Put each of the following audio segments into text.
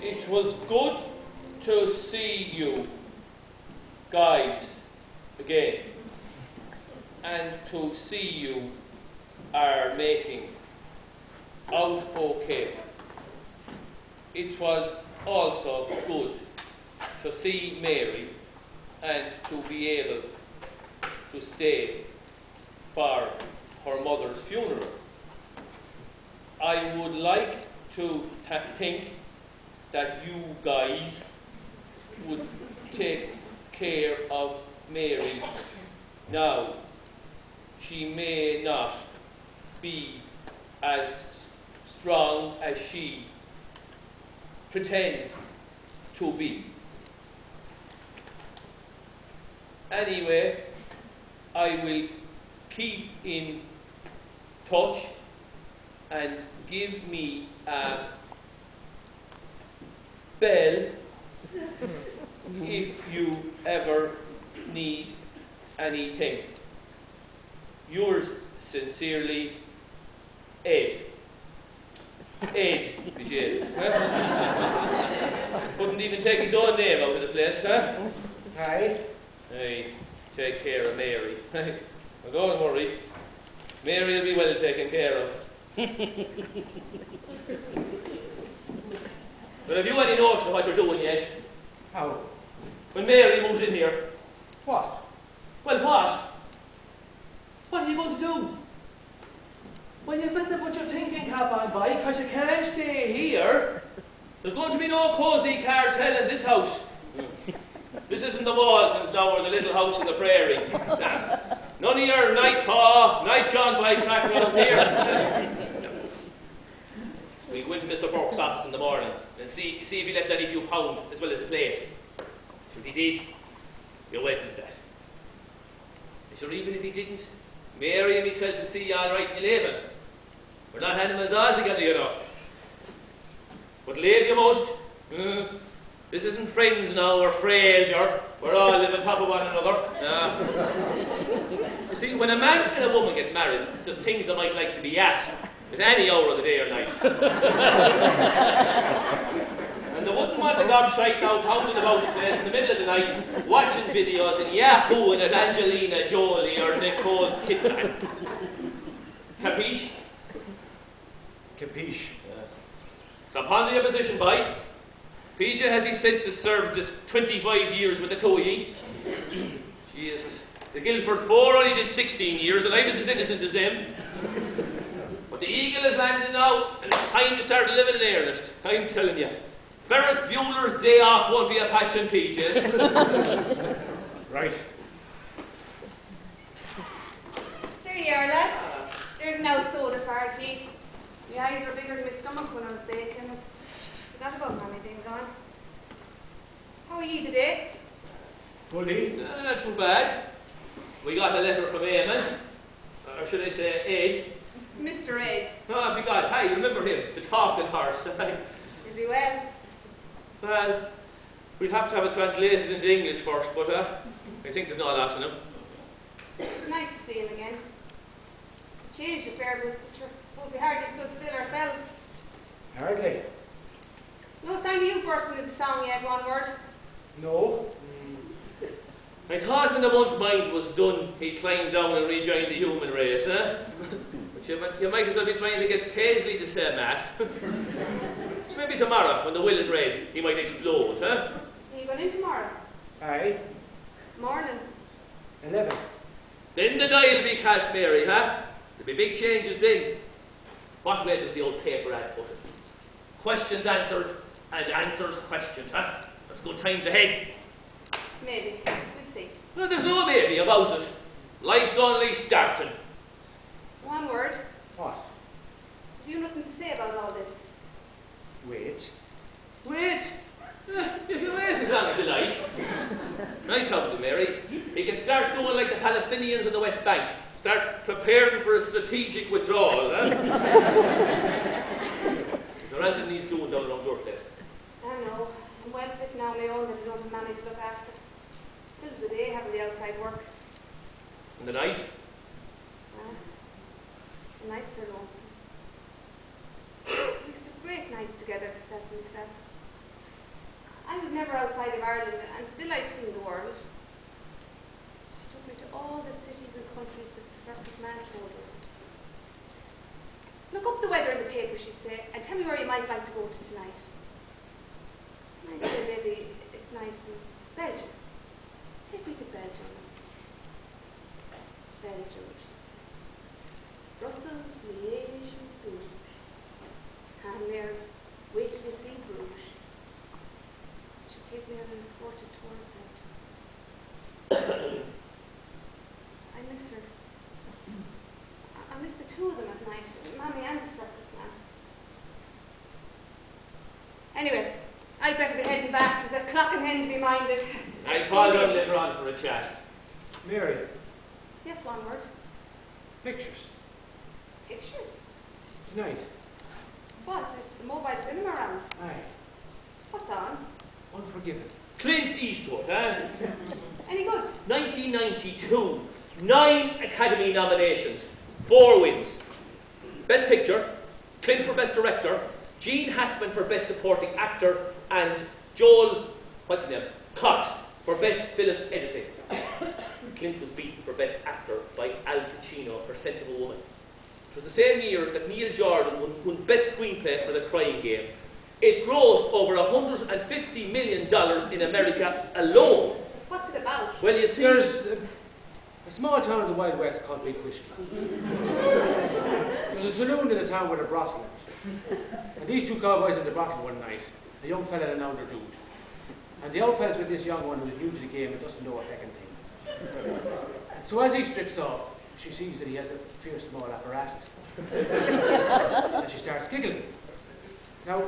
It was good to see you guys again, and to see you are making out okay. It was also good to see Mary and to be able to stay for her mother's funeral. I would like to think that you guys would take care of Mary now. She may not be as strong as she pretends to be. Anyway, I will keep in touch and give me a bell if you ever need anything. Yours sincerely, Ed. Ed, Jesus. Huh? Couldn't even take his own name out of the place, huh? Aye. Aye, take care of Mary. Well, don't worry. Mary will be well taken care of. But have you any notion of what you're doing yet? How? When Mary moves in here? What? Well, what? What are you going to do? Well, you've got to put your thinking cap on, boy, because you can't stay here. There's going to be no cosy cartel in this house. This isn't the Waltons now, or the little house in the prairie. Nah. None of your night paw, night John by crack around here. We'll go into Mr. Burke's office in the morning and see if he left any few pound as well as the place. If he did, you're welcome to that. And sure, even if he didn't, Mary and myself will see you all right in 11. We're not animals altogether, you know. But leave you must. This isn't friends now, or Frasier. We're all live on top of one another. You see, when a man and a woman get married, there's things they might like to be at any hour of the day or night. And they wouldn't want the dog shite now pounding about the place in the middle of the night, watching videos and yahooing at Angelina Jolie or Nicole Kidman. Capiche? Capiche. So ponder your position, boy. PJ has his senses served just 25 years with the two of ye. Jesus. The Guildford Four only did 16 years, and I was as innocent as them. But the Eagle is landing now, and it's time to start living in earnest. I'm telling you. Ferris Bueller's Day Off won't be a patch in PJ's. Right. There you are, lads. There's no soda for you. My eyes were bigger than my stomach when I was baking. Forgot about mommy being gone. How are you today? Bully? Not too bad. We got a letter from Eamon. Or should I say Ed? Mr. Ed. Oh, my God. Hi, remember him? The talking horse. Is he well? Well, we'd have to have it translated into English first, but I think there's no loss in him. It's nice to see him again. Changed a fair bit, but sure, suppose we hardly stood still ourselves. Hardly. No sign of you bursting into song yet, one word. No. I thought when the month's mind was done, he'd climb down and rejoin the human race, eh? But you might as well be trying to get Paisley to say mass. So maybe tomorrow, when the will is read, he might explode, huh? Are you going in tomorrow? Aye. Morning. 11. Then the die will be cast, Mary, huh? There'll be big changes then. What way does the old paper ad put it? Questions answered, and answers questioned, huh? There's good times ahead. Maybe. We'll see. Well, there's no maybe about it. Life's only starting. One word. What? Have you nothing to say about all this? Wait. Wait. You can wait as long as you like. I told you, Mary, he can start doing like the Palestinians in the West Bank. Start preparing for a strategic withdrawal, huh? Is there anything he's doing down around your place? I don't know. I'm well fit now, my own, that I don't have money to look after. Till the day having the outside work. In the night? The nights are lonesome. We used to have great nights together for myself. I was never outside of Ireland, and still I've seen the world. She took me to all the cities and countries that the circus man told her. Look up the weather in the paper, she'd say, and tell me where you might like to go to tonight. And I'd say, maybe it's nice in Belgium. Take me to Belgium. Belgium. Brussels, Liège, and Bruges. And there, wait till you see Bruges. She'd take me out and escort it towards Belgium. I miss her. I miss the two of them at night, Mommy and the circus man. Anyway, I'd better be heading back. There's a clock and hen to be minded. I'll call you later on for a chat. Mary, Yes, one word. pictures. Pictures. Tonight. What? Is the mobile cinema around? Aye. What's on? Unforgiven. Clint Eastwood, huh? Any good? 1992, 9 Academy nominations, 4 wins. Best Picture, Clint for Best Director, Gene Hackman for Best Supporting Actor, and Joel, what's his name, Cox for Best Film Editing. Clint was beaten for Best Actor by Al Pacino for Scent of a Woman. It was the same year that Neil Jordan won Best Screenplay for The Crying Game. It grossed over $150 million in America alone. What's it about? Well, you see, There's a small town in the Wild West called Big Whiskey. There's a saloon in the town with a brothel in it. And these two cowboys in the brothel one night, a young fella and an older dude. And the old fella's with this young one who's new to the game and doesn't know a heckin' thing. So as he strips off, she sees that he has a fierce small apparatus. And she starts giggling. Now,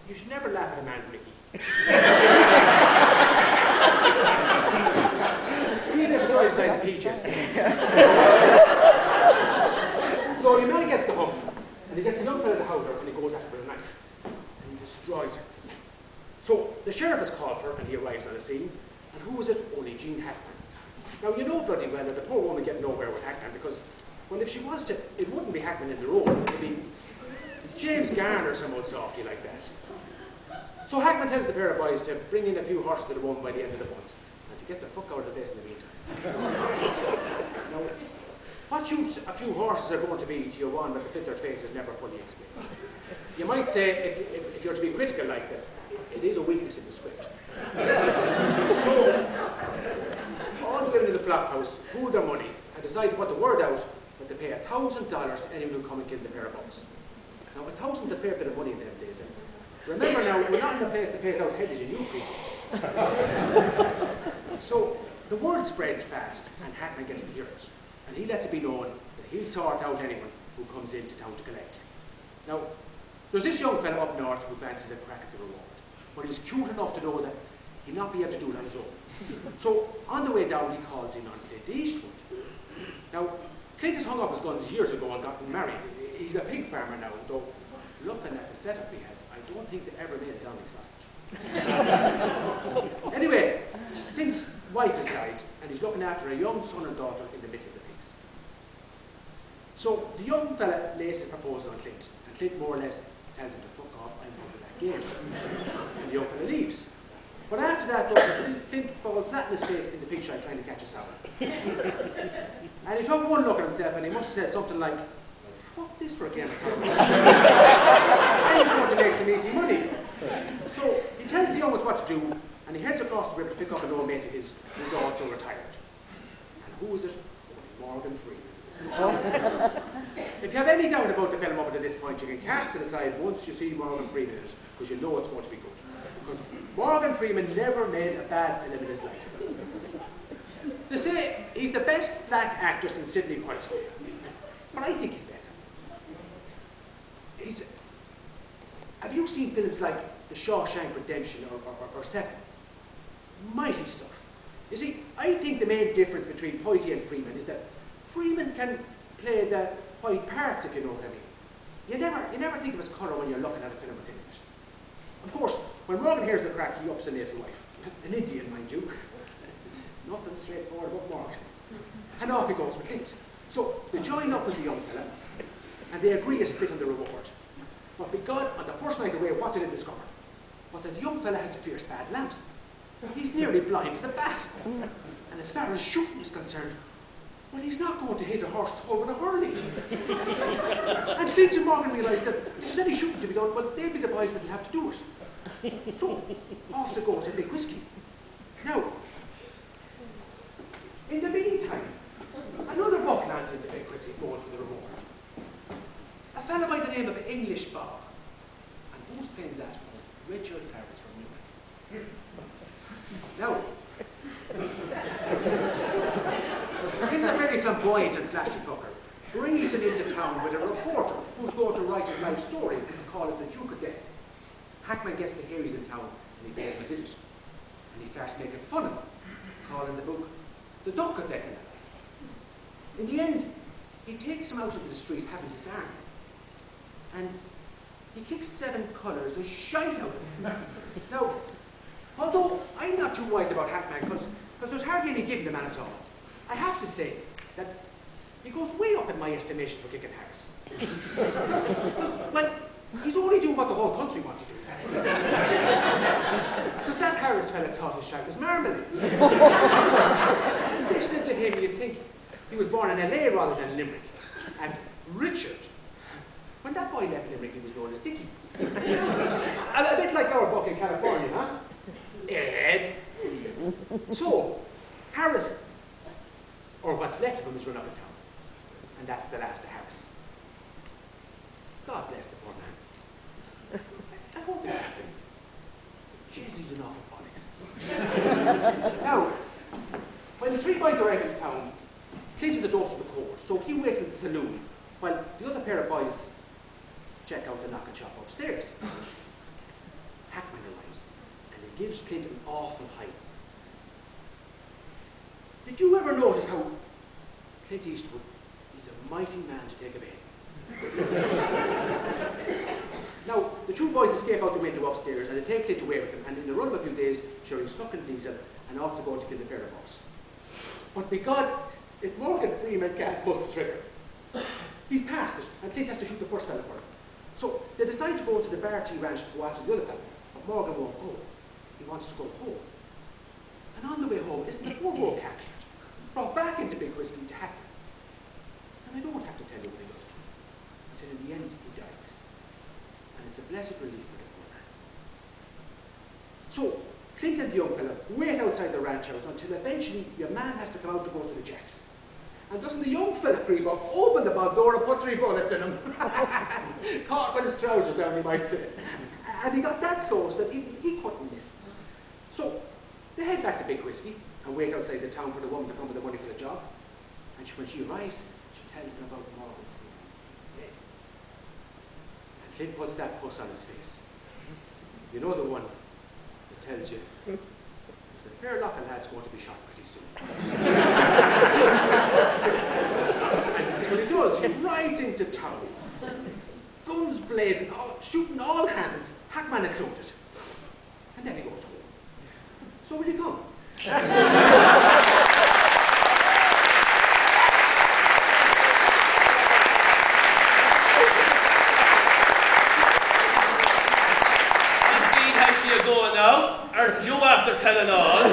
you should never laugh at a man, Ricky. Even if it's the right size of peaches. So your man gets the hook, and he gets the young fella the howler, and he goes after her with a knife. And he destroys her. So the sheriff is called for, and he arrives on the scene. And who is it? Only Gene Hackman. Now you know bloody well that the poor woman get nowhere with Hackman because, well, if she was to, it wouldn't be Hackman in the role. It would be James Garner or some old softy like that. So Hackman tells the pair of boys to bring in a few horses to the woman by the end of the month, and to get the fuck out of the place in the meantime. Now, what use a few horses are going to be to your one that the fit their face is never fully explained. You might say, if you're to be critical like that, it is a weakness in the script. So, all the women in the flop house pooled their money and decided to put the word out that they pay $1,000 to anyone who come and kill the pair of boys. Now, $1,000 is a fair bit of money in them days. And remember now, we're not in a place that pays out headage in Ukraine. So, the word spreads fast, and Hackman gets to hear it. And he lets it be known that he'll sort out anyone who comes into town to collect. Now, there's this young fellow up north who fancies a crack at the reward. But he's cute enough to know that he'll not be able to do it on his own. So, on the way down, he calls in on Clint Eastwood. Now, Clint has hung up his guns years ago and gotten married. He's a pig farmer now, though looking at the setup he has, I don't think they ever made a Donny sausage. Anyway, Clint's wife has died, and he's looking after a young son and daughter in the middle of the pigs. So, the young fella lays his proposal on Clint, and Clint more or less tells him to fuck off, I'm out of that game. And the young fella leaves. But after that, though, Clint falls flat in his face in the pig shy trying to catch a sow. And he took one look at himself, and he must have said something like, fuck this for a game of I'm going to make some easy money. So he tells the young ones what to do, and he heads across the river to pick up an old mate of his who's also retired. And who is it? Morgan Freeman. If you have any doubt about the film up to this point, you can cast it aside once you see Morgan Freeman in it, because you know it's going to be good. Because Morgan Freeman never made a bad film in his life. They say he's the best black actor since Sidney Poitier, but I think he's better. Have you seen films like The Shawshank Redemption or Seven? Mighty stuff. You see, I think the main difference between Poitier and Freeman is that Freeman can play the white parts, if you know what I mean. You never think of his colour when you're looking at a film with him. Of course, when Morgan hears the crack, he ups a little wife. An Indian, mind you. Nothing straightforward about Morgan. And off he goes with Clint. So they join up with the young fella, and they agree a split on the reward. But by God, on the first night away, what did they discover? but that the young fella has fierce bad lamps. He's nearly blind as a bat. And as far as shooting is concerned, well, he's not going to hit a horse's hull with a hurley. And Clint and Morgan realised that if there's any shooting to be done, well, they'll be the boys that will have to do it. So, off they go to Big Whiskey. Now, in the meantime, another buck lands in the Big Whiskey going for the reward. A fella by the name of English Bob. And who's playing that? Richard Harris from Newman. Now, he's a very flamboyant and flashy fucker. Brings him into town with a reporter who's going to write his life story and call it The Duke of Death. Hackman gets to hear he's in town and he pays him a visit. And he starts making fun of him, calling the book The Duke of Death. In the end, he takes him out into the street having disarmed. And he kicks 7 colours of shite out of him. Now, although I'm not too worried about Hackman, because there's hardly any giving the man at all, I have to say that he goes way up in my estimation for kicking Harris. Well, he's only doing what the whole country wants to do. Because that Harris fella thought his shite was marmalade. Listening to him, you'd think he was born in LA rather than Limerick. And Richard, when that boy left Limerick, he was known as Dickie. A bit like our buck in California, huh? Ed. So, Harris, or what's left of him, is run up in town. And that's the last of Harris. God bless the poor man. I hope it's happening. Jeez, he's an awful bollocks. Now, when the 3 boys arrive in town, Clint is a dose of the cold, so he waits in the saloon, while the other pair of boys check out the knock and shop upstairs. Hackman arrives, and he gives Clint an awful high. Did you ever notice how Clint Eastwood is a mighty man to take a bait? Now, the 2 boys escape out the window upstairs, and they take Clint away with them, and in the run of a few days, sure he's stuck in diesel, and off to go to kill the pair of us. But by God, if Morgan Freeman can't pull the trigger, he's past it, and Clint has to shoot the first fella for him. So they decide to go to the Barty Ranch to go after the other fella, but Morgan won't go. He wants to go home. And on the way home, isn't the poor boy captured, brought back into Big Whiskey to Hackman. And I don't have to tell you what he goes through, until in the end he dies. And it's a blessed relief for the poor man. So, Clint and the young fella wait outside the ranch house until eventually your man has to come out to go to the jacks. And doesn't the young fella creep up, open the bog door and put 3 bullets in him? Caught with his trousers down, you might say. And he got that close that he couldn't miss. So, they head back to Big Whiskey and wait outside the town for the woman to come with the money for the job. And when she arrives, she tells them about Morgan dead. And Clint puts that puss on his face. You know the one that tells you there's a fair lot of lads going to be shot pretty soon. And when he does, he rides into town. Guns blazing, shooting all hands, Hackman included. And then he goes home. So will you come? How's she going now? Aren't you after telling all?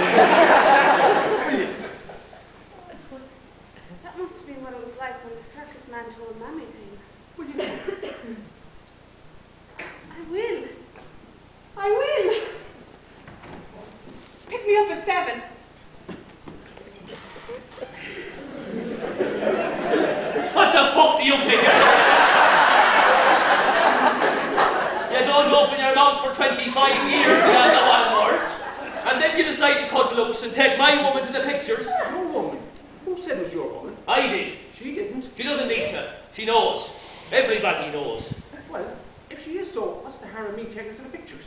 That must have been what it was like when the circus man told Mammy things. Will you come? I will. I will. Pick me up at 7. What the fuck do you think? You don't open your mouth for 25 years beyond the one word, and then you decide to cut loose and take my woman to the pictures. Your woman? Who said it was your woman? I did. She didn't. She doesn't need to. She knows. Everybody knows. Well, if she is so, what's the harm in me taking her to the pictures?